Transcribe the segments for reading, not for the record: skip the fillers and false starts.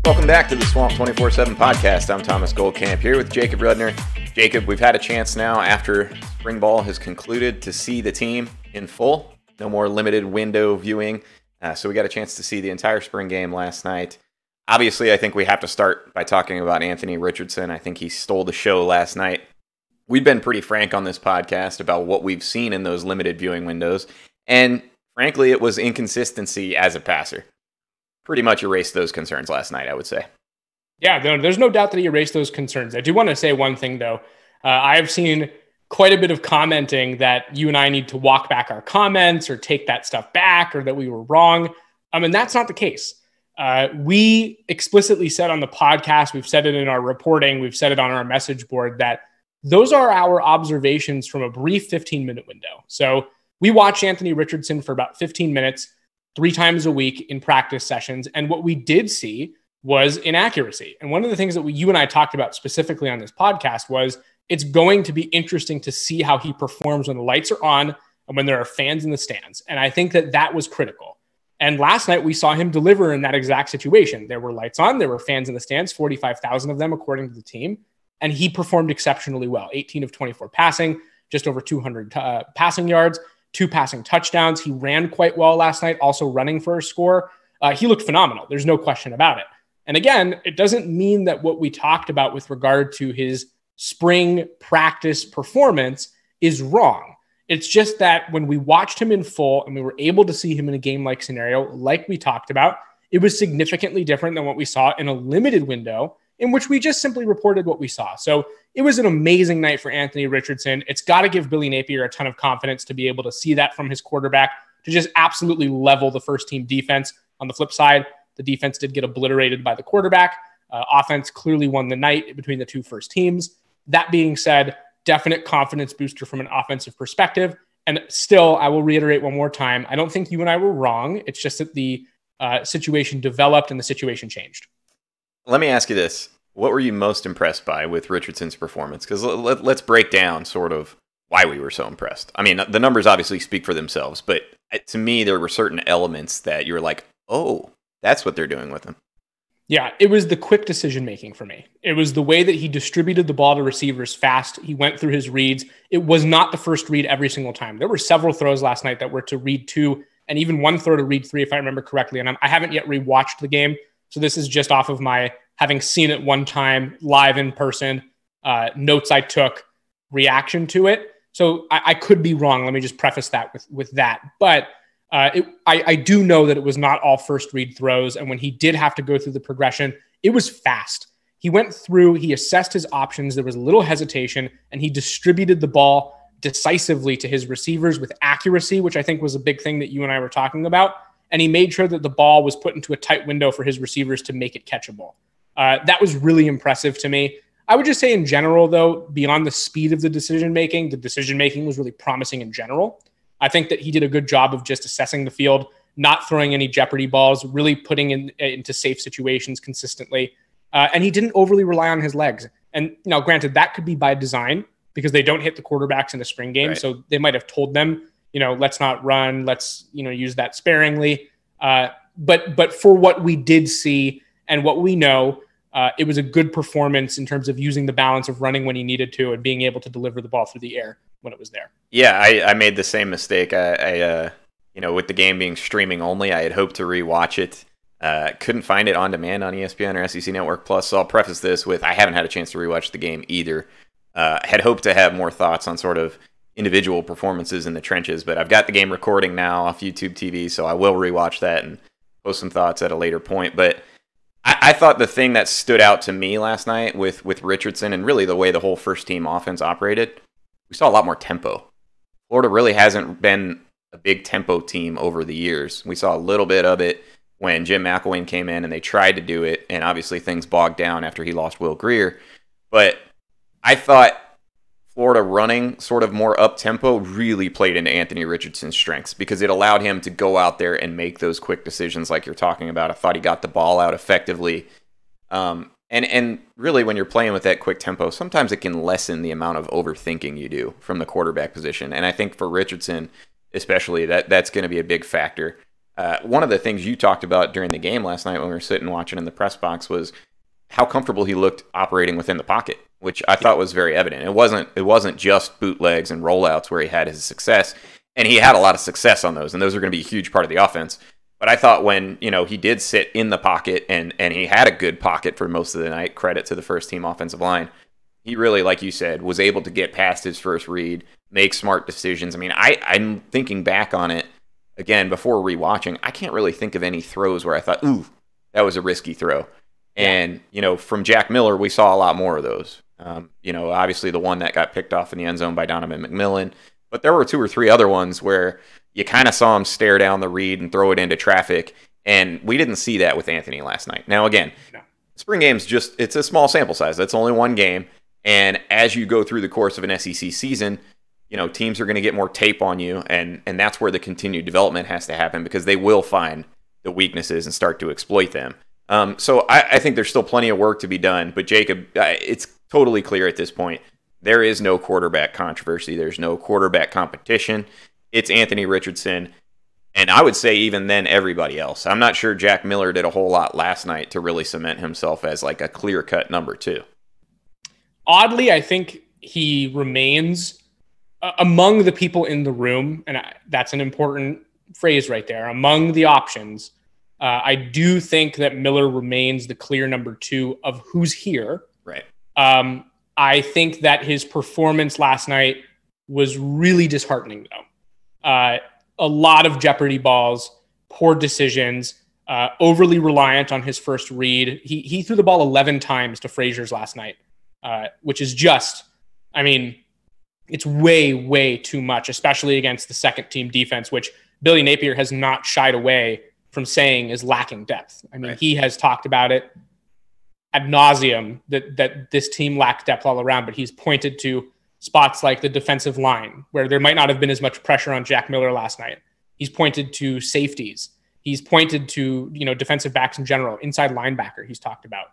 Welcome back to the Swamp 24/7 podcast. I'm Thomas Goldkamp here with Jacob Rudner. Jacob, we've had a chance now after spring ball has concluded to see the team in full. No more limited window viewing. So we got a chance to see the entire spring game last night. Obviously, I think we have to start by talking about Anthony Richardson. I think he stole the show last night. We've been pretty frank on this podcast about what we've seen in those limited viewing windows. And frankly, it was inconsistency as a passer. Pretty much erased those concerns last night, I would say. Yeah, there's no doubt that he erased those concerns. I do want to say one thing, though. I've seen quite a bit of commenting that you and I need to walk back our comments or take that stuff back or that we were wrong. And that's not the case. We explicitly said on the podcast, we've said it in our reporting, we've said it on our message board, that those are our observations from a brief 15-minute window. So we watch Anthony Richardson for about 15 minutes, 3 times a week in practice sessions. And what we did see was inaccuracy. And one of the things that you and I talked about specifically on this podcast was it's going to be interesting to see how he performs when the lights are on and when there are fans in the stands. And I think that was critical. And last night we saw him deliver in that exact situation. There were lights on, there were fans in the stands, 45,000 of them according to the team. And he performed exceptionally well. 18 of 24 passing, just over 200 passing yards, 2 passing touchdowns. He ran quite well last night, also running for a score. He looked phenomenal. There's no question about it. And again, it doesn't mean that what we talked about with regard to his spring practice performance is wrong. It's just that when we watched him in full and we were able to see him in a game-like scenario, like we talked about, it was significantly different than what we saw in a limited window in which we just simply reported what we saw. So it was an amazing night for Anthony Richardson. It's got to give Billy Napier a ton of confidence to be able to see that from his quarterback, to just absolutely level the first team defense. On the flip side, the defense did get obliterated by the quarterback. Offense clearly won the night between the two first teams. That being said, definite confidence booster from an offensive perspective. And still, I will reiterate one more time, I don't think you and I were wrong. It's just that the situation developed and the situation changed. Let me ask you this. What were you most impressed by with Richardson's performance? Because let's break down sort of why we were so impressed. I mean, the numbers obviously speak for themselves, but to me, there were certain elements that you were like, oh, that's what they're doing with him. Yeah, it was the quick decision-making for me. It was the way that he distributed the ball to receivers fast. He went through his reads. It was not the first read every single time. There were several throws last night that were to read 2 and even one throw to read 3, if I remember correctly. And I haven't yet rewatched the game. So this is just off of my having seen it one time live in person, notes I took, reaction to it. So I could be wrong. Let me just preface that with that. But I do know that it was not all first read throws. And when he did have to go through the progression, it was fast. He went through, he assessed his options. There was little hesitation, and he distributed the ball decisively to his receivers with accuracy, which I think was a big thing that you and I were talking about. And he made sure that the ball was put into a tight window for his receivers to make it catchable. That was really impressive to me. I would just say in general, though, beyond the speed of the decision-making was really promising in general. I think that he did a good job of just assessing the field, not throwing any jeopardy balls, really putting into safe situations consistently. And he didn't overly rely on his legs. And now, granted, that could be by design because they don't hit the quarterbacks in the spring game. Right. So they might have told them, let's not run, let's, use that sparingly. But for what we did see and what we know, it was a good performance in terms of using the balance of running when he needed to and being able to deliver the ball through the air when it was there. Yeah, I made the same mistake. I with the game being streaming only, I had hoped to rewatch it. Couldn't find it on demand on ESPN or SEC Network Plus. So I'll preface this with I haven't had a chance to rewatch the game either. Had hoped to have more thoughts on sort of individual performances in the trenches, but I've got the game recording now off YouTube TV, so I will rewatch that and post some thoughts at a later point. But I thought the thing that stood out to me last night with Richardson and really the way the whole first team offense operated, we saw a lot more tempo. Florida really hasn't been a big tempo team over the years. We saw a little bit of it when Jim McElwain came in and they tried to do it, and obviously things bogged down after he lost Will Grier. But I thought Florida running sort of more up-tempo really played into Anthony Richardson's strengths because it allowed him to go out there and make those quick decisions like you're talking about. I thought he got the ball out effectively. And really when you're playing with that quick tempo, sometimes it can lessen the amount of overthinking you do from the quarterback position. And I think for Richardson especially, that's going to be a big factor. One of the things you talked about during the game last night when we were sitting watching in the press box was how comfortable he looked operating within the pocket, which I thought was very evident. It wasn't just bootlegs and rollouts where he had his success, and he had a lot of success on those, and those are going to be a huge part of the offense. But I thought when, he did sit in the pocket and he had a good pocket for most of the night, credit to the first team offensive line, he really, like you said, was able to get past his first read, make smart decisions. I mean, I'm thinking back on it again before rewatching. I can't really think of any throws where I thought, ooh, that was a risky throw. And, from Jack Miller, we saw a lot more of those. Obviously the one that got picked off in the end zone by Donovan McMillan. But there were 2 or 3 other ones where you kind of saw him stare down the read and throw it into traffic. And we didn't see that with Anthony last night. Now, again, spring game's it's a small sample size. That's only one game. And as you go through the course of an SEC season, teams are going to get more tape on you. And that's where the continued development has to happen, because they will find the weaknesses and start to exploit them. So I think there's still plenty of work to be done. But Jacob, it's totally clear at this point, there is no quarterback controversy. There's no quarterback competition. It's Anthony Richardson. And I would say even then, everybody else. I'm not sure Jack Miller did a whole lot last night to really cement himself as like a clear-cut number 2. Oddly, I think he remains among the people in the room, and that's an important phrase right there, among the options. I do think that Miller remains the clear number 2 of who's here. Right. I think that his performance last night was really disheartening, though. A lot of jeopardy balls, poor decisions, overly reliant on his first read. He threw the ball 11 times to Frazier's last night, which is it's way, way too much, especially against the second team defense, which Billy Napier has not shied away from saying is lacking depth. Right. He has talked about it ad nauseum that this team lacks depth all around, but he's pointed to spots like the defensive line where there might not have been as much pressure on Jack Miller last night. He's pointed to safeties. He's pointed to, defensive backs in general, inside linebacker he's talked about.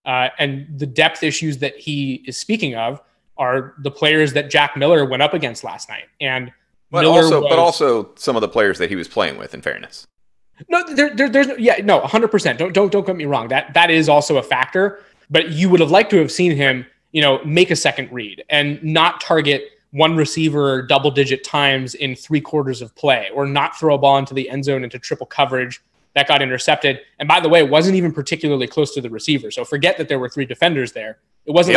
And the depth issues that he is speaking of are the players that Jack Miller went up against last night. And but also some of the players that he was playing with, in fairness. No, there's 100%. Don't get me wrong. That is also a factor, but you would have liked to have seen him, make a second read and not target one receiver double-digit times in 3/4 of play, or not throw a ball into the end zone into triple coverage that got intercepted. And by the way, it wasn't even particularly close to the receiver. So forget that there were 3 defenders there. It wasn't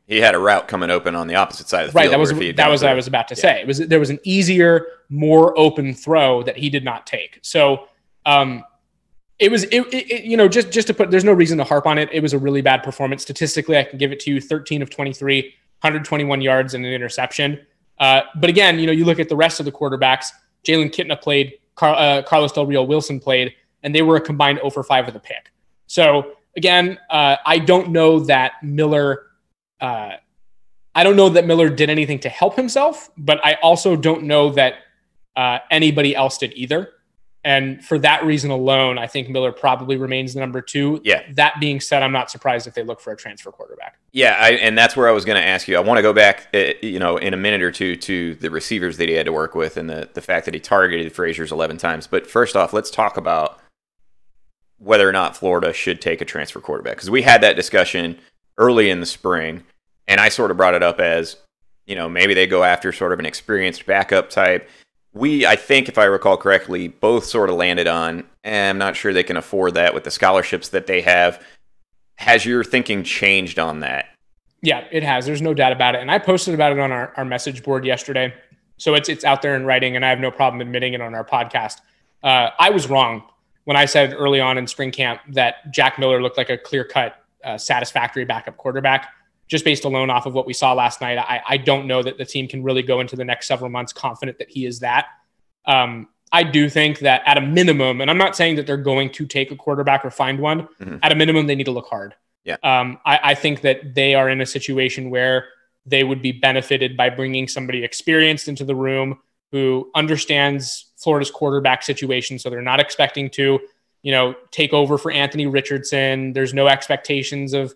he had a route coming open on the opposite side of the field. Right, that was what I was about to say. There was an easier, more open throw that he did not take. So just to put, there's no reason to harp on it. It was a really bad performance. Statistically, I can give it to you 13 of 23, 121 yards and an interception. But again, you look at the rest of the quarterbacks, Jalen Kitna played, Carlos Del Rio Wilson played, and they were a combined 0 for 5 with a pick. So again, I don't know that Miller did anything to help himself, but I also don't know that anybody else did either. And for that reason alone, I think Miller probably remains the number 2. Yeah. That being said, I'm not surprised if they look for a transfer quarterback. Yeah, and that's where I was going to ask you. I want to go back, in a minute or two to the receivers that he had to work with and the fact that he targeted Frazier's 11 times. But first off, let's talk about whether or not Florida should take a transfer quarterback. Because we had that discussion early in the spring, and I sort of brought it up as, maybe they go after sort of an experienced backup type. I think, if I recall correctly, both sort of landed on, I'm not sure they can afford that with the scholarships that they have. Has your thinking changed on that? Yeah, it has. There's no doubt about it. And I posted about it on our message board yesterday. So it's out there in writing, and I have no problem admitting it on our podcast. I was wrong when I said early on in spring camp that Jack Miller looked like a clear-cut, satisfactory backup quarterback. Just based alone off of what we saw last night, I don't know that the team can really go into the next several months confident that he is that. I do think that at a minimum, and I'm not saying that they're going to take a quarterback or find one, at a minimum, they need to look hard. Yeah. I think that they are in a situation where they would be benefited by bringing somebody experienced into the room who understands Florida's quarterback situation. So they're not expecting to, take over for Anthony Richardson. There's no expectations of,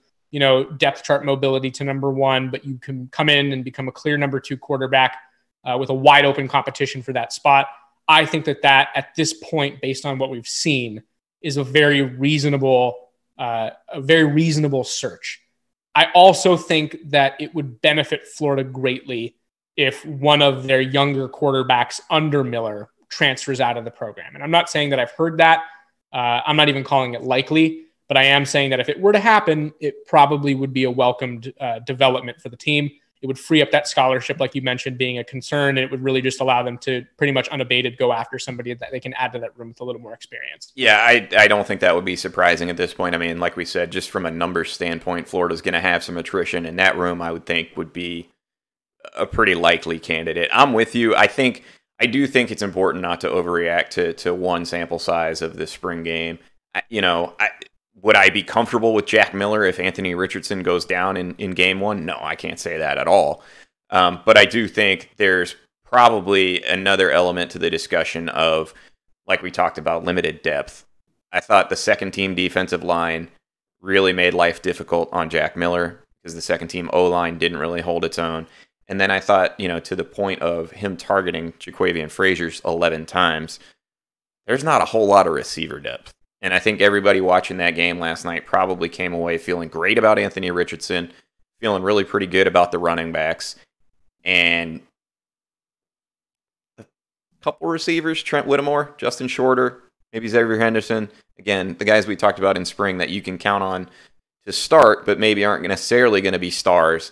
depth chart mobility to number 1, but you can come in and become a clear number 2 quarterback with a wide open competition for that spot. I think that at this point, based on what we've seen, is a very reasonable search. I also think that it would benefit Florida greatly if one of their younger quarterbacks under Miller transfers out of the program. And I'm not saying that I've heard that. I'm not even calling it likely, but I am saying that if it were to happen, it probably would be a welcomed development for the team. It would free up that scholarship, like you mentioned, being a concern, and it would really just allow them to pretty much unabated go after somebody that they can add to that room with a little more experience. Yeah, I don't think that would be surprising at this point. I mean, like we said, just from a numbers standpoint, Florida's going to have some attrition, and that room, I would think, would be a pretty likely candidate. I'm with you. I do think it's important not to overreact to one sample size of the spring game. Would I be comfortable with Jack Miller if Anthony Richardson goes down in game one? No, I can't say that at all. But I do think there's probably another element to the discussion of, like we talked about, limited depth. I thought the second team defensive line really made life difficult on Jack Miller because the second team O-line didn't really hold its own. And then I thought, to the point of him targeting Jaquavian Fraziers 11 times, there's not a whole lot of receiver depth. And I think everybody watching that game last night probably came away feeling great about Anthony Richardson, feeling really pretty good about the running backs. And a couple receivers, Trent Whittemore, Justin Shorter, maybe Xavier Henderson. Again, the guys we talked about in spring that you can count on to start, but maybe aren't necessarily going to be stars.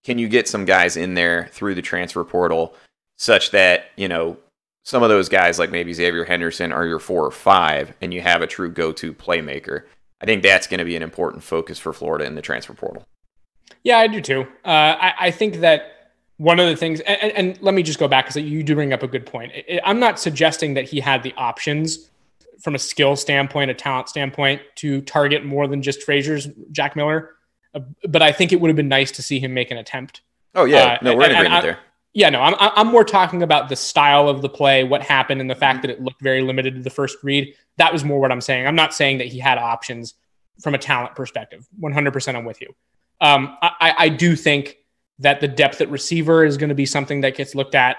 Can you get some guys in there through the transfer portal such that, some of those guys, like maybe Xavier Henderson, are your 4 or 5, and you have a true go-to playmaker? I think that's going to be an important focus for Florida in the transfer portal. Yeah, I do too. I think that one of the things, and let me just go back because you do bring up a good point. I'm not suggesting that he had the options from a skill standpoint, a talent standpoint, to target more than just Frazier's Jack Miller. But I think it would have been nice to see him make an attempt. Oh, yeah. No, we're in agreement there. Yeah, no, I'm more talking about the style of the play, what happened, and the fact that it looked very limited to the first read. That was more what I'm saying. I'm not saying that he had options from a talent perspective. 100% I'm with you. I do think that the depth at receiver is going to be something that gets looked at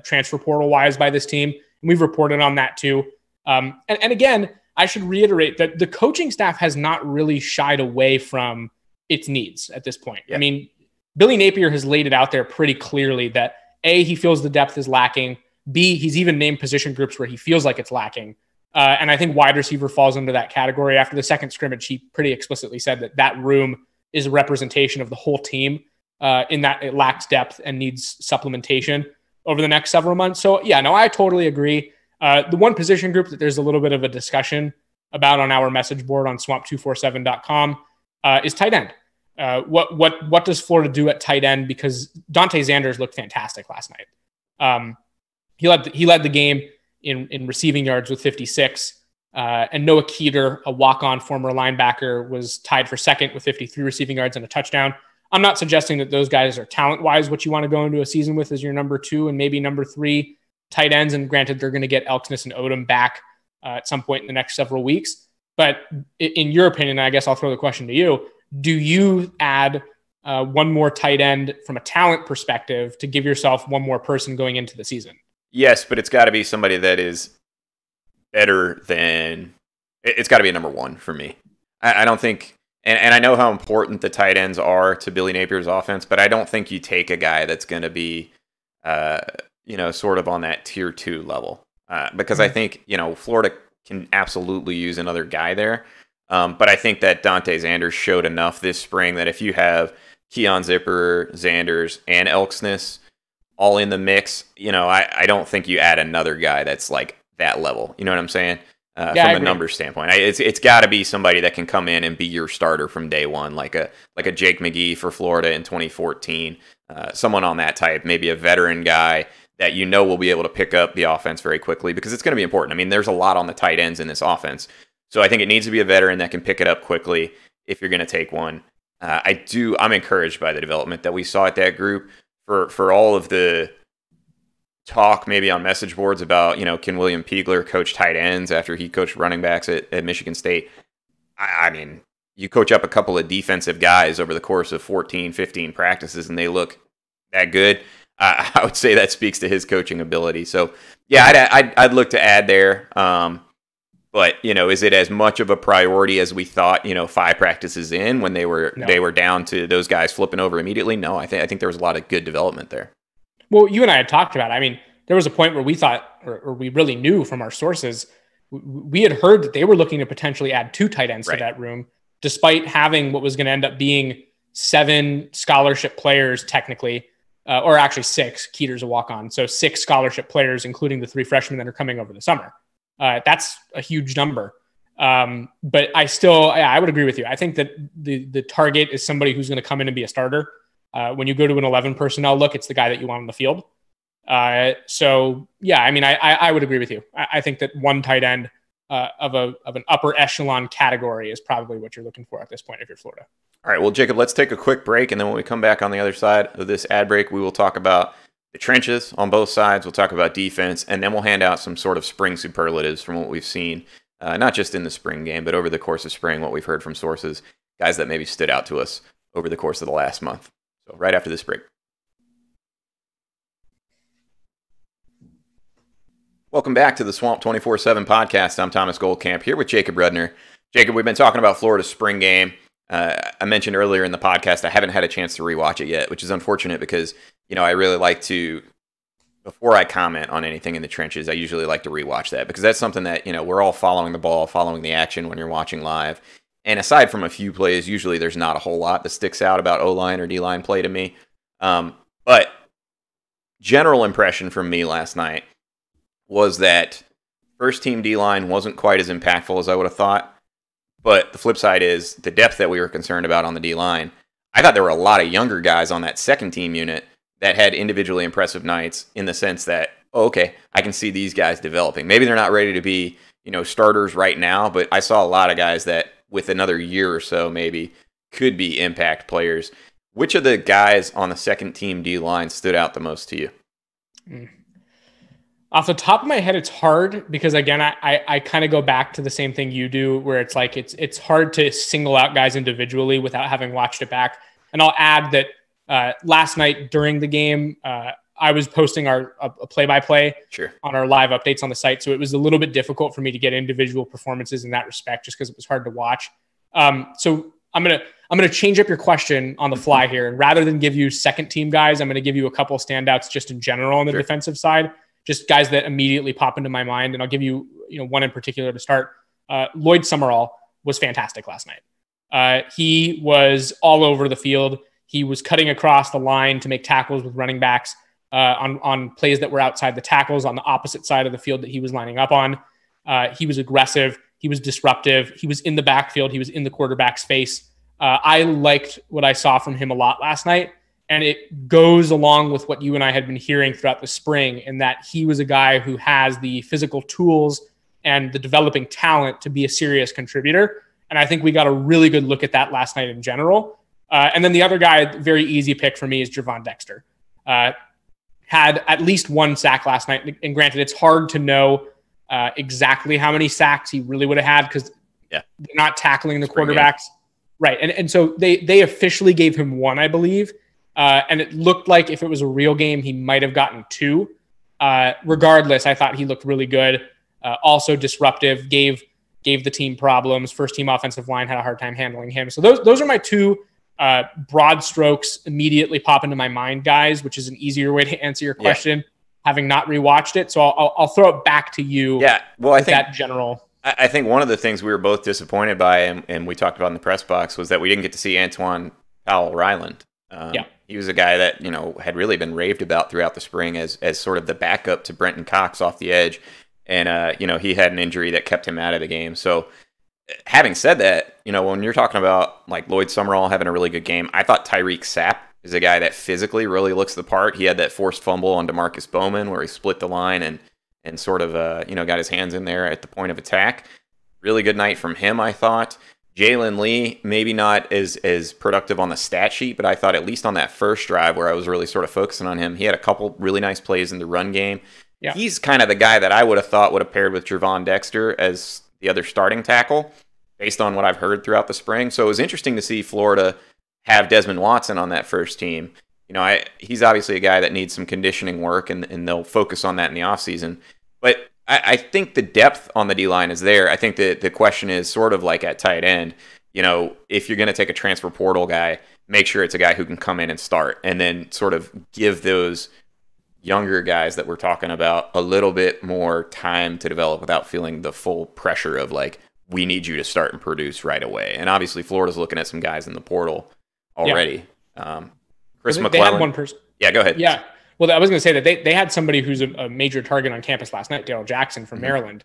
transfer portal-wise by this team. And we've reported on that too. And again, I should reiterate that the coaching staff has not really shied away from its needs at this point. Yeah. I mean, Billy Napier has laid it out there pretty clearly that A, he feels the depth is lacking. B, he's even named position groups where he feels like it's lacking. And I think wide receiver falls into that category. After the second scrimmage, he pretty explicitly said that room is a representation of the whole team in that it lacks depth and needs supplementation over the next several months. So yeah, no, I totally agree. The one position group that there's a little bit of a discussion about on our message board on swamp247.com is tight end. What does Florida do at tight end? Because Dante Zanders looked fantastic last night. He led the game in receiving yards with 56. And Noah Keeter, a walk-on former linebacker, was tied for second with 53 receiving yards and a touchdown. I'm not suggesting that those guys are talent-wise what you want to go into a season with as your number 2 and maybe number 3 tight ends. And granted, they're going to get Elksnis and Odom back at some point in the next several weeks. But in your opinion, I guess I'll throw the question to you. Do you add one more tight end from a talent perspective to give yourself one more person going into the season? Yes, but it's got to be somebody that is better than... It's got to be a number 1 for me. I don't think... And I know how important the tight ends are to Billy Napier's offense, but I don't think you take a guy that's going to be, sort of on that tier 2 level. Because I think, Florida can absolutely use another guy there. But I think that Dante Zanders showed enough this spring that if you have Keon Zipper, Zanders, and Elksnis all in the mix, I don't think you add another guy that's like that level. You know what I'm saying? From a numbers standpoint, it's got to be somebody that can come in and be your starter from day one, like a Jake McGee for Florida in 2014, someone on that type, maybe a veteran guy that will be able to pick up the offense very quickly because it's going to be important. I mean, there's a lot on the tight ends in this offense. So I think it needs to be a veteran that can pick it up quickly if you're going to take one. I'm encouraged by the development that we saw at that group for all of the talk maybe on message boards about, can William Piegler coach tight ends after he coached running backs at Michigan State? I mean, you coach up a couple of defensive guys over the course of 14, 15 practices and they look that good. I would say that speaks to his coaching ability. So, yeah, I'd look to add there. But, is it as much of a priority as we thought, 5 practices in when they were down to those guys flipping over immediately? No, I think there was a lot of good development there. Well, you and I had talked about it. I mean, there was a point where we thought, or we really knew from our sources, we had heard that they were looking to potentially add 2 tight ends to that room, despite having what was going to end up being 7 scholarship players technically, or actually 6. Keeter's a walk-on. So 6 scholarship players, including the 3 freshmen that are coming over the summer. That's a huge number. But I would agree with you. I think that the target is somebody who's going to come in and be a starter. When you go to an 11 personnel look, it's the guy that you want on the field. So yeah, I mean, I would agree with you. I think that 1 tight end of an upper echelon category is probably what you're looking for at this point if you're Florida. All right, well, Jacob, let's take a quick break, and then when we come back on the other side of this ad break, we will talk about the trenches on both sides. We'll talk about defense, and then we'll hand out some sort of spring superlatives from what we've seen, not just in the spring game, but over the course of spring, what we've heard from sources, guys that maybe stood out to us over the course of the last month. So right after this break. Welcome back to the Swamp 24/7 podcast. I'm Thomas Goldkamp here with Jacob Rudner. Jacob, we've been talking about Florida's spring game. I mentioned earlier in the podcast I haven't had a chance to rewatch it yet, which is unfortunate because, I really like to, before I comment on anything in the trenches, I usually like to rewatch that because that's something that, we're all following the ball, following the action when you're watching live. And aside from a few plays, usually there's not a whole lot that sticks out about O-line or D-line play to me. But general impression from me last night was that first team D-line wasn't quite as impactful as I would have thought. But the flip side is the depth that we were concerned about on the D-line. I thought there were a lot of younger guys on that second team unit that had individually impressive nights in the sense that, okay, I can see these guys developing. Maybe they're not ready to be, starters right now, but I saw a lot of guys that with another year or so maybe could be impact players. Which of the guys on the second team D-line stood out the most to you? Off the top of my head, it's hard because, again, I kind of go back to the same thing you do where it's like it's hard to single out guys individually without having watched it back. And I'll add that last night during the game, I was posting a play-by-play on our live updates on the site. So it was a little bit difficult for me to get individual performances in that respect just because it was hard to watch. So I'm gonna change up your question on the fly here. And rather than give you second team guys, I'm going to give you a couple standouts just in general on the defensive side. Just guys that immediately pop into my mind. And I'll give you, one in particular to start. Lloyd Summerall was fantastic last night. He was all over the field. He was cutting across the line to make tackles with running backs on plays that were outside the tackles on the opposite side of the field that he was lining up on. He was aggressive. He was disruptive. He was in the backfield. He was in the quarterback's face. I liked what I saw from him a lot last night. And it goes along with what you and I had been hearing throughout the spring, in that he was a guy who has the physical tools and the developing talent to be a serious contributor. And I think we got a really good look at that last night in general. And then the other guy, very easy pick for me, is Gervon Dexter. Had at least 1 sack last night. And granted, it's hard to know exactly how many sacks he really would have had because they're not tackling the quarterbacks. Right. And so they officially gave him 1, I believe. And it looked like if it was a real game, he might have gotten 2. Regardless, I thought he looked really good. Also disruptive, gave the team problems. First team offensive line had a hard time handling him. So those are my 2 broad strokes immediately pop into my mind, guys, which is an easier way to answer your question, having not rewatched it. So I'll throw it back to you. Yeah, well, I think that general. I think one of the things we were both disappointed by, and we talked about in the press box, was that we didn't get to see Antoine Powell-Ryland. He was a guy that, had really been raved about throughout the spring as sort of the backup to Brenton Cox off the edge. And, he had an injury that kept him out of the game. So having said that, when you're talking about like Lloyd Summerall having a really good game, I thought Tyreek Sapp is a guy that physically really looks the part. He had that forced fumble on DeMarcus Bowman where he split the line and sort of, got his hands in there at the point of attack. Really good night from him, I thought. Jalen Lee, maybe not as productive on the stat sheet, but I thought at least on that first drive where I was really sort of focusing on him, he had a couple really nice plays in the run game. Yeah. He's kind of the guy that I would have thought would have paired with Gervon Dexter as the other starting tackle based on what I've heard throughout the spring. So it was interesting to see Florida have Desmond Watson on that first team. he's obviously a guy that needs some conditioning work, and they'll focus on that in the offseason. But I think the depth on the D-line is there. I think that the question is sort of like at tight end, if you're going to take a transfer portal guy, make sure it's a guy who can come in and start, and then sort of give those younger guys that we're talking about a little bit more time to develop without feeling the full pressure of like, we need you to start and produce right away. And obviously Florida's looking at some guys in the portal already. Yeah. Chris McClellan. They had one person. Yeah, go ahead. Yeah. Well, I was going to say that they had somebody who's a major target on campus last night, Daryl Jackson from Maryland.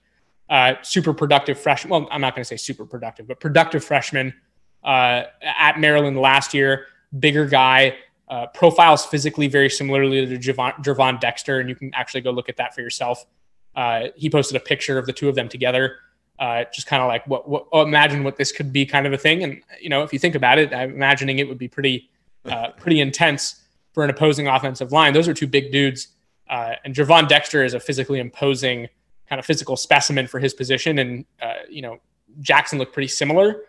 Super productive freshman. Well, I'm not going to say super productive, but productive freshman at Maryland last year. Bigger guy. Profiles physically very similarly to Gervon Dexter, and you can actually go look at that for yourself. He posted a picture of the two of them together, just kind of like imagine what this could be, kind of a thing. And if you think about it, I'm imagining it would be pretty intense for an opposing offensive line. Those are two big dudes, and Gervon Dexter is a physically imposing kind of physical specimen for his position, and Jackson looked pretty similar.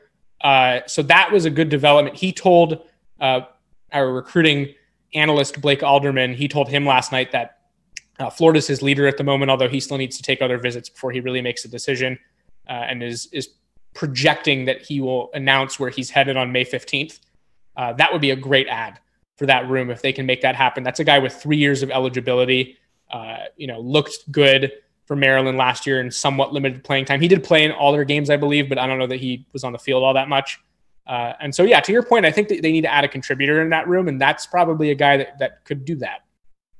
So that was a good development. He told our recruiting analyst, Blake Alderman, he told him last night that Florida's his leader at the moment, although he still needs to take other visits before he really makes a decision, and is projecting that he will announce where he's headed on May 15th. That would be a great add for that room if they can make that happen. That's a guy with 3 years of eligibility, looked good for Maryland last year in somewhat limited playing time. He did play in all their games, I believe, but I don't know that he was on the field all that much. And so, to your point, I think that they need to add a contributor in that room, and that's probably a guy that could do that.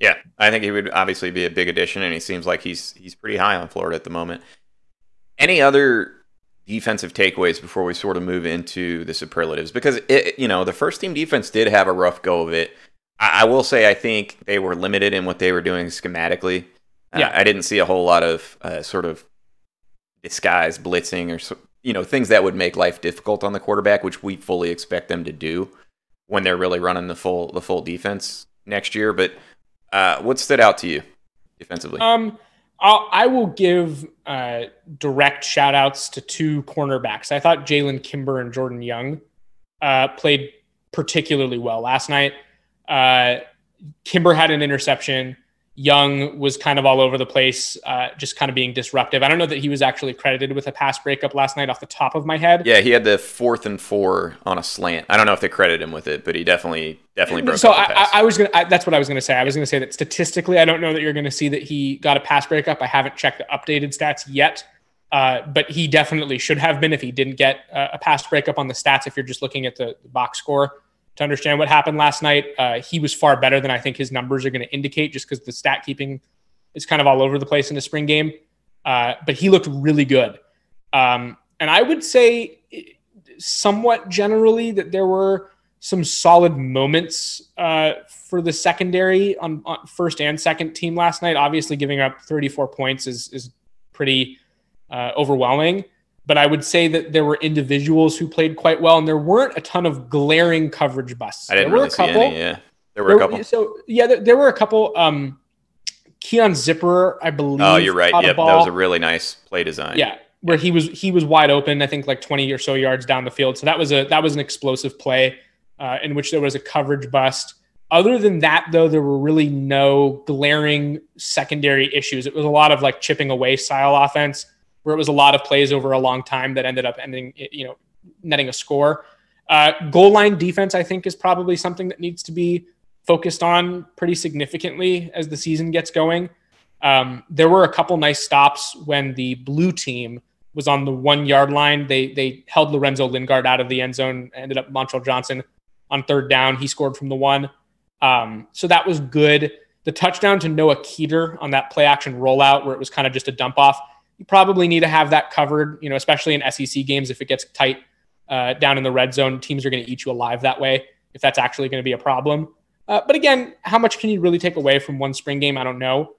Yeah, I think he would obviously be a big addition, and he seems like he's pretty high on Florida at the moment. Any other defensive takeaways before we sort of move into the superlatives? Because, the first team defense did have a rough go of it. I will say I think they were limited in what they were doing schematically. I didn't see a whole lot of sort of disguised blitzing or things that would make life difficult on the quarterback, which we fully expect them to do when they're really running the full defense next year. But what stood out to you defensively? I will give direct shout outs to two cornerbacks. I thought Jalen Kimber and Jordan Young played particularly well last night. Kimber had an interception. Young was kind of all over the place, just kind of being disruptive. I don't know that he was actually credited with a pass breakup last night off the top of my head. Yeah, he had the 4th and 4 on a slant. I don't know if they credit him with it, but he definitely broke so up the pass. That's what I was gonna say. I was gonna say that statistically, I don't know that you're gonna see that he got a pass breakup. I haven't checked the updated stats yet, but he definitely should have been if he didn't get a pass breakup on the stats. If you're just looking at the box score to understand what happened last night, he was far better than I think his numbers are going to indicate, just because the stat keeping is kind of all over the place in the spring game. But he looked really good. And I would say somewhat generally that there were some solid moments for the secondary on first and second team last night. Obviously giving up 34 points is pretty overwhelming. But I would say that there were individuals who played quite well, and there weren't a ton of glaring coverage busts. I didn't really see any, yeah. There were a couple. So, there were a couple. Keon Zipper, I believe. Oh, you're right. Yep, that was a really nice play design. Yeah, where he was wide open, I think like 20 or so yards down the field. So that was an explosive play in which there was a coverage bust. Other than that, though, there were really no glaring secondary issues. It was a lot of like chipping away style offense, where it was a lot of plays over a long time that ended up netting a score. Goal line defense, I think, is probably something that needs to be focused on pretty significantly as the season gets going. There were a couple nice stops when the blue team was on the 1 yard line. They held Lorenzo Lingard out of the end zone, ended up Montrell Johnson on 3rd down. He scored from the 1. So that was good. The touchdown to Noah Keeter on that play action rollout, where it was kind of just a dump off, you probably need to have that covered, especially in SEC games. If it gets tight down in the red zone, teams are going to eat you alive that way, if that's actually going to be a problem. But again, how much can you really take away from one spring game? I don't know.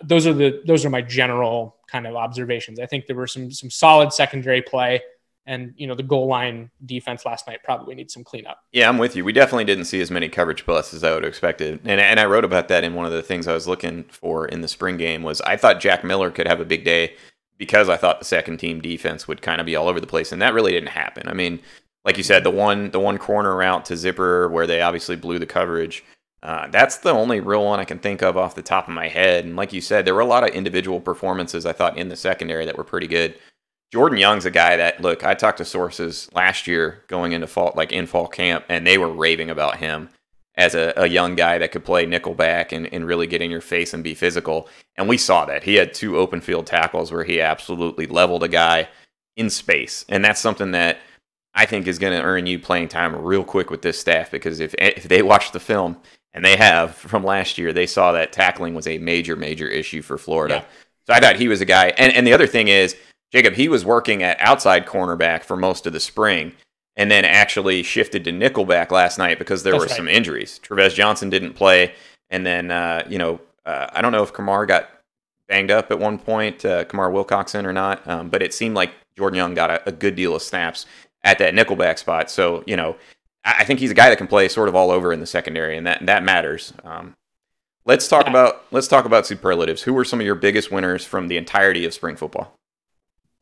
Those are my general kind of observations. I think there were some solid secondary play, and the goal line defense last night probably needs some cleanup. Yeah, I'm with you. We definitely didn't see as many coverage busts as I would have expected. And I wrote about that in one of the things I was looking for in the spring game. Was I thought Jack Miller could have a big day, because I thought the second team defense would kind of be all over the place, and that really didn't happen. I mean, like you said, the one corner route to Zipper where they obviously blew the coverage, That's the only real one I can think of off the top of my head. And like you said, there were a lot of individual performances I thought in the secondary that were pretty good. Jordan Young's a guy that, look, I talked to sources last year going into fall, like in fall camp, and they were raving about him as a young guy that could play nickelback and really get in your face and be physical. And we saw that. He had 2 open field tackles where he absolutely leveled a guy in space. And that's something that I think is going to earn you playing time real quick with this staff, because if they watch the film, and they have from last year, they saw that tackling was a major, major issue for Florida. Yeah. So I thought he was a guy. And the other thing is, Jacob, he was working at outside cornerback for most of the spring, and then actually shifted to nickelback last night because there were some injuries. Trevez Johnson didn't play, and then I don't know if Kamar got banged up at one point, Kamar Wilcoxon or not, but it seemed like Jordan Young got a good deal of snaps at that nickelback spot. So I think he's a guy that can play sort of all over in the secondary, and that matters. Let's talk about superlatives. Who were some of your biggest winners from the entirety of spring football?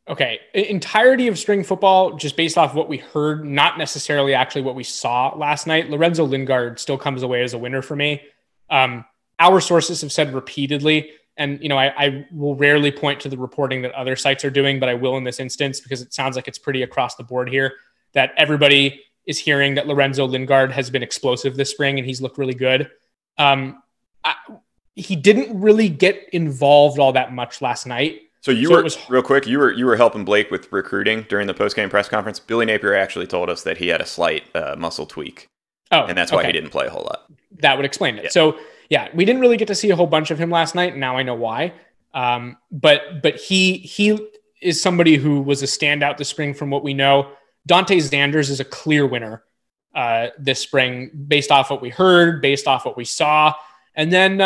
Okay, entirety of spring football, just based off what we heard, not necessarily actually what we saw last night. Lorenzo Lingard still comes away as a winner for me. Our sources have said repeatedly, and I will rarely point to the reporting that other sites are doing, but I will in this instance because it sounds like it's pretty across the board here, that everybody is hearing that Lorenzo Lingard has been explosive this spring and he's looked really good. He didn't really get involved all that much last night. So real quick, you were helping Blake with recruiting during the post-game press conference. Billy Napier actually told us that he had a slight muscle tweak. And that's why he didn't play a whole lot. That would explain it. Yeah. So yeah, we didn't really get to see a whole bunch of him last night. Now I know why. But he is somebody who was a standout this spring from what we know. Dante Zanders is a clear winner this spring based off what we heard, based off what we saw. And then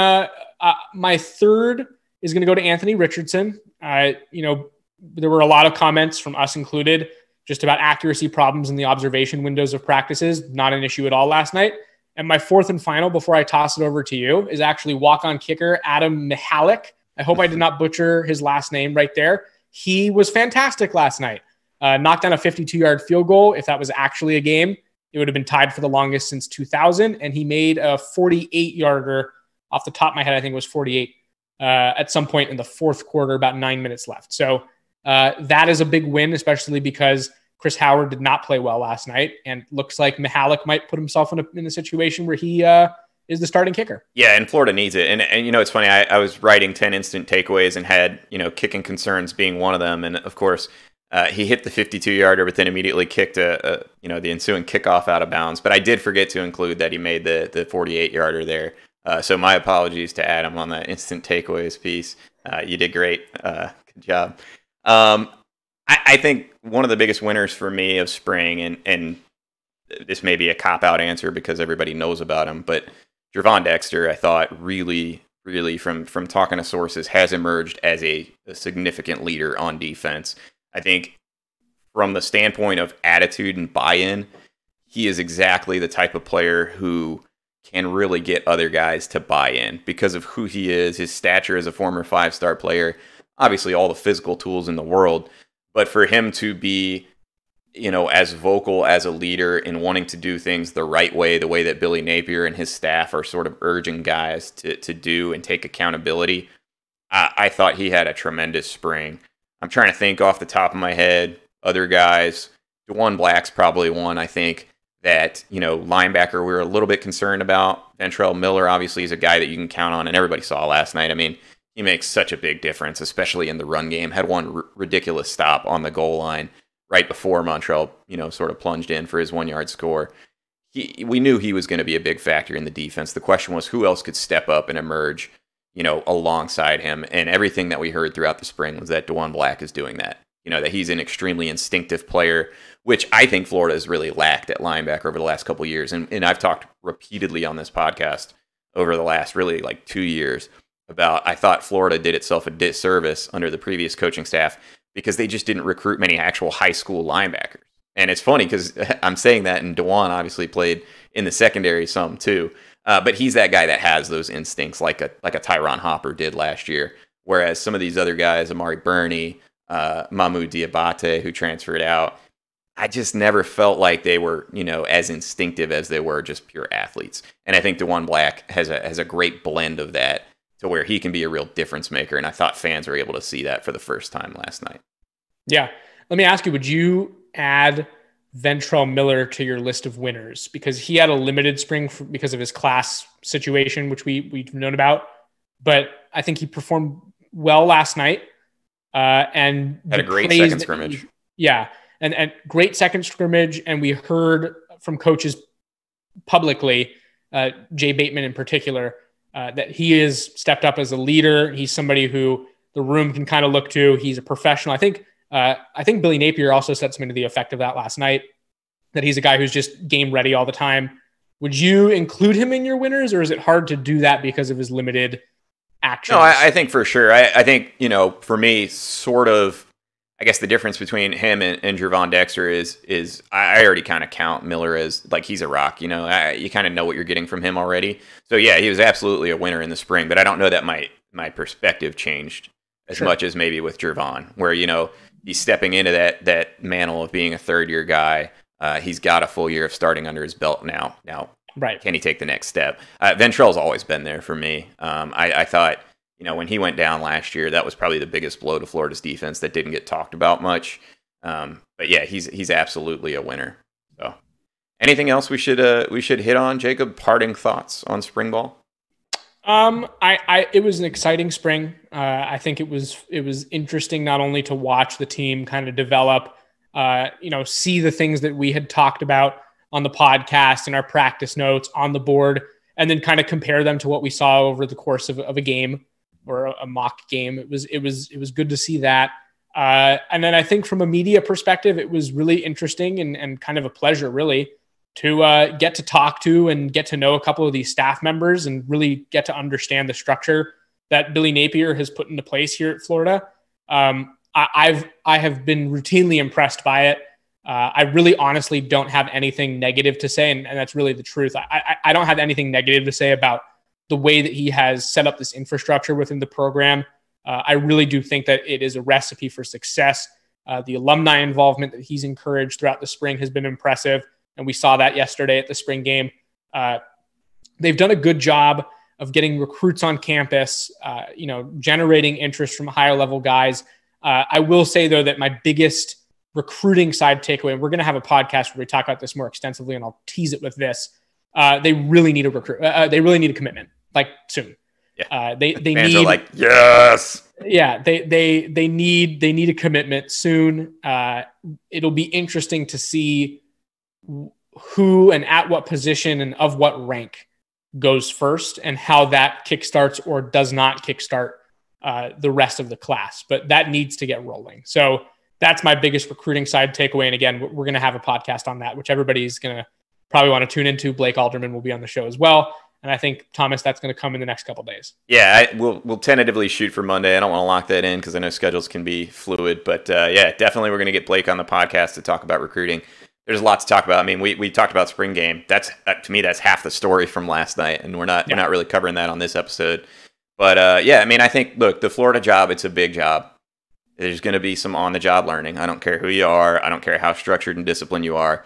my third is going to go to Anthony Richardson. There were a lot of comments from us included just about accuracy problems in the observation windows of practices. Not an issue at all last night. And my fourth and final, before I toss it over to you, is actually walk-on kicker Adam Mihalik. I hope I did not butcher his last name right there. He was fantastic last night. Knocked down a 52-yard field goal. If that was actually a game, it would have been tied for the longest since 2000. And he made a 48-yarder off the top of my head. I think it was 48 at some point in the fourth quarter, about 9 minutes left. So that is a big win, especially because Chris Howard did not play well last night, and looks like Mihalik might put himself in a situation where he is the starting kicker. Yeah, and Florida needs it. And it's funny, I was writing 10 instant takeaways and had, kicking concerns being one of them. And of course, he hit the 52-yarder, but then immediately kicked the ensuing kickoff out of bounds. But I did forget to include that he made the 48-yarder there. So my apologies to Adam on that instant takeaways piece. You did great. Good job. I think one of the biggest winners for me of spring, and this may be a cop-out answer because everybody knows about him, but Gervon Dexter, I thought really from talking to sources, has emerged as a significant leader on defense. I think from the standpoint of attitude and buy-in, he is exactly the type of player who can really get other guys to buy in because of who he is, his stature as a former 5-star player, obviously all the physical tools in the world. But for him to be, as vocal as a leader in wanting to do things the right way, the way that Billy Napier and his staff are sort of urging guys to do and take accountability, I thought he had a tremendous spring. I'm trying to think off the top of my head, other guys. DeJuan Black's probably one, I think, that, linebacker we were a little bit concerned about. Ventrell Miller, obviously, is a guy that you can count on, and everybody saw last night. I mean, he makes such a big difference, especially in the run game. Had one ridiculous stop on the goal line right before Montreal, sort of plunged in for his 1-yard score. We knew he was going to be a big factor in the defense. The question was who else could step up and emerge, alongside him. And everything that we heard throughout the spring was that DeJuan Black is doing that. That he's an extremely instinctive player, which I think Florida has really lacked at linebacker over the last couple of years. And I've talked repeatedly on this podcast over the last really 2 years about I thought Florida did itself a disservice under the previous coaching staff because they just didn't recruit many actual high school linebackers. And it's funny because I'm saying that, and DeJuan obviously played in the secondary some too. But he's that guy that has those instincts like a Tyron Hopper did last year. Whereas some of these other guys, Amari Burney, Mahmoud Diabate, who transferred out, I just never felt like they were, you know, as instinctive as they were just pure athletes. And I think DeJuan Black has a great blend of that to where he can be a real difference maker. And I thought fans were able to see that for the first time last night. Yeah. Let me ask you, would you add Ventrell Miller to your list of winners? Because he had a limited spring because of his class situation, which we've known about. But I think he performed well last night. And had a great second scrimmage. And great second scrimmage. And we heard from coaches publicly, Jay Bateman in particular, that he is stepped up as a leader. He's somebody who the room can kind of look to. He's a professional. I think Billy Napier also said something to the effect of that last night, that he's a guy who's just game ready all the time. Would you include him in your winners, or is it hard to do that because of his limited actions? No, I think for sure. I think, you know, for me, sort of, I guess the difference between him and Gervon Dexter is I already kind of count Miller as like he's a rock. You know, you kind of know what you're getting from him already. So yeah, he was absolutely a winner in the spring, but I don't know that my perspective changed as much as maybe with Gervon, where, you know, he's stepping into that mantle of being a third-year guy. He's got a full year of starting under his belt now. Right. Can he take the next step? Ventrell's always been there for me. I thought, you know, when he went down last year, that was probably the biggest blow to Florida's defense that didn't get talked about much. But yeah, he's absolutely a winner. So, anything else we should hit on, Jacob? Parting thoughts on spring ball? It was an exciting spring. I think it was interesting not only to watch the team kind of develop, you know, see the things that we had talked about on the podcast and our practice notes on the board, and then kind of compare them to what we saw over the course of a game or a mock game. It was good to see that. And then I think from a media perspective, it was really interesting and kind of a pleasure really to get to talk to and get to know a couple of these staff members and really get to understand the structure that Billy Napier has put into place here at Florida. I have been routinely impressed by it. I really honestly don't have anything negative to say. And that's really the truth. I don't have anything negative to say about the way that he has set up this infrastructure within the program. I really do think that it is a recipe for success. The alumni involvement that he's encouraged throughout the spring has been impressive. And we saw that yesterday at the spring game. They've done a good job of getting recruits on campus, you know, generating interest from higher level guys. I will say, though, that my biggest recruiting side takeaway, and we're going to have a podcast where we talk about this more extensively, and I'll tease it with this. They really need a recruit. They really need a commitment, like soon. Yeah. They fans need, are like, yes. Yeah, they need a commitment soon. It'll be interesting to see who and at what position and of what rank goes first, and how that kickstarts or does not kickstart the rest of the class. But that needs to get rolling. So that's my biggest recruiting side takeaway. And again, we're going to have a podcast on that, which everybody's going to probably want to tune into. Blake Alderman will be on the show as well. And I think, Thomas, that's going to come in the next couple of days. Yeah, we'll tentatively shoot for Monday. I don't want to lock that in because I know schedules can be fluid. But yeah, definitely we're going to get Blake on the podcast to talk about recruiting. There's a lot to talk about. I mean, we talked about spring game. That's to me, that's half the story from last night, and we're not really covering that on this episode. But yeah, I mean, I think, look, the Florida job, it's a big job. There's going to be some on-the-job learning. I don't care who you are. I don't care how structured and disciplined you are.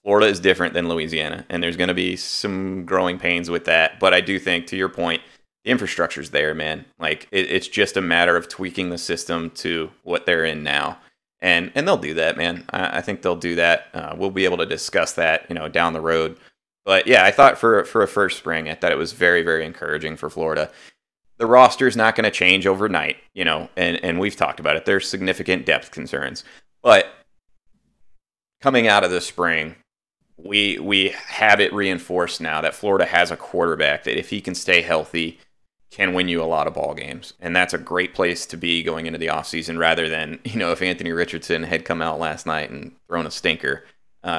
Florida is different than Louisiana, and there's going to be some growing pains with that. But I do think, to your point, the infrastructure's there, man. Like, it's just a matter of tweaking the system to what they're in now. And they'll do that, man. I think they'll do that. We'll be able to discuss that, you know, down the road. But yeah, I thought for a first spring, I thought it was very, very encouraging for Florida. The roster's not going to change overnight, you know, and we've talked about it. There's significant depth concerns. But coming out of the spring, we have it reinforced now that Florida has a quarterback that, if he can stay healthy, can win you a lot of ball games. And that's a great place to be going into the offseason, rather than, you know, if Anthony Richardson had come out last night and thrown a stinker.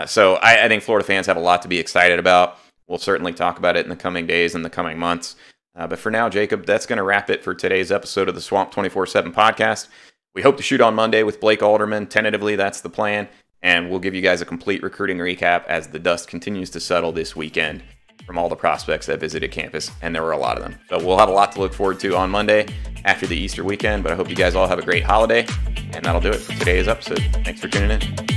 So I think Florida fans have a lot to be excited about. We'll certainly talk about it in the coming days and the coming months. But for now, Jacob, that's going to wrap it for today's episode of the Swamp 24/7 podcast. We hope to shoot on Monday with Blake Alderman. Tentatively, that's the plan. And we'll give you guys a complete recruiting recap as the dust continues to settle this weekend from all the prospects that visited campus, and there were a lot of them. So we'll have a lot to look forward to on Monday after the Easter weekend, but I hope you guys all have a great holiday, and that'll do it for today's episode. Thanks for tuning in.